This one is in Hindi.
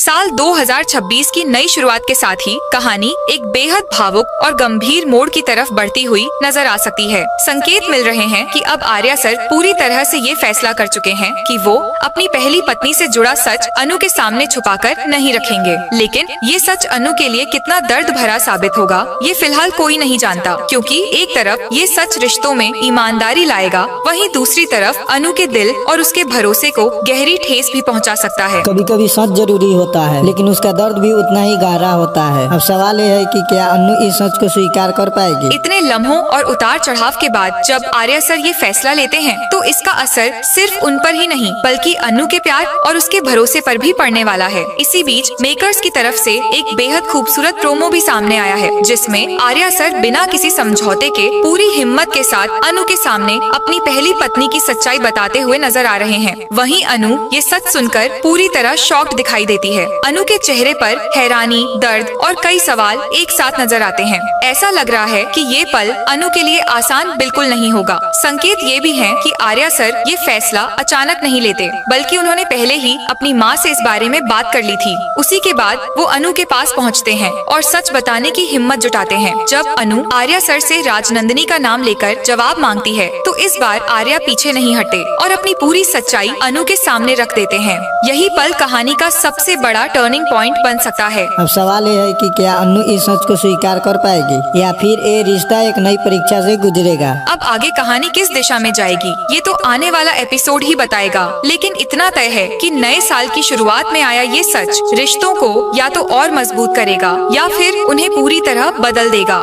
साल 2026 की नई शुरुआत के साथ ही कहानी एक बेहद भावुक और गंभीर मोड़ की तरफ बढ़ती हुई नजर आ सकती है। संकेत मिल रहे हैं कि अब आर्या सर पूरी तरह से ये फैसला कर चुके हैं कि वो अपनी पहली पत्नी से जुड़ा सच अनु के सामने छुपाकर नहीं रखेंगे। लेकिन ये सच अनु के लिए कितना दर्द भरा साबित होगा, ये फिलहाल कोई नहीं जानता, क्योंकि एक तरफ ये सच रिश्तों में ईमानदारी लाएगा, वहीं दूसरी तरफ अनु के दिल और उसके भरोसे को गहरी ठेस भी पहुंचा सकता है। कभी कभी सच जरूरी होता है, लेकिन उसका दर्द भी उतना ही गहरा होता है। अब सवाल ये है कि क्या अनु इस सच को स्वीकार कर पाएगी। इतने लम्हों और उतार चढ़ाव के बाद जब आर्या सर ये फैसला लेते हैं तो इसका असर सिर्फ उन पर ही नहीं बल्कि अनु के प्यार और उसके भरोसे पर भी पड़ने वाला है। इसी बीच मेकर्स की तरफ से एक बेहद खूबसूरत प्रोमो भी सामने आया है, जिसमें आर्या सर बिना किसी समझौते के पूरी हिम्मत के साथ अनु के सामने अपनी पहली पत्नी की सच्चाई बताते हुए नजर आ रहे हैं। वहीं अनु ये सच सुनकर पूरी तरह शॉक्ड दिखाई देती है। अनु के चेहरे पर हैरानी, दर्द और कई सवाल एक साथ नजर आते हैं। ऐसा लग रहा है कि ये पल अनु के लिए आसान बिल्कुल नहीं होगा। संकेत ये भी हैं कि आर्या सर ये फैसला अचानक नहीं लेते, बल्कि उन्होंने पहले ही अपनी माँ से इस बारे में बात कर ली थी। उसी के बाद वो अनु के पास पहुँचते हैं और सच बताने की हिम्मत जुटाते हैं। जब अनु आर्या सर से राजनंदिनी का नाम लेकर जवाब मांगती है तो इस बार आर्या पीछे नहीं हटते और अपनी पूरी सच्चाई अनु के सामने रख देते हैं। यही पल कहानी का सबसे बड़ा टर्निंग पॉइंट बन सकता है। अब सवाल ये है कि क्या अनु इस सच को स्वीकार कर पाएगी या फिर ये रिश्ता एक नई परीक्षा से गुजरेगा। अब आगे कहानी किस दिशा में जाएगी ये तो आने वाला एपिसोड ही बताएगा, लेकिन इतना तय है कि नए साल की शुरुआत में आया ये सच रिश्तों को या तो और मजबूत करेगा या फिर उन्हें पूरी तरह बदल देगा।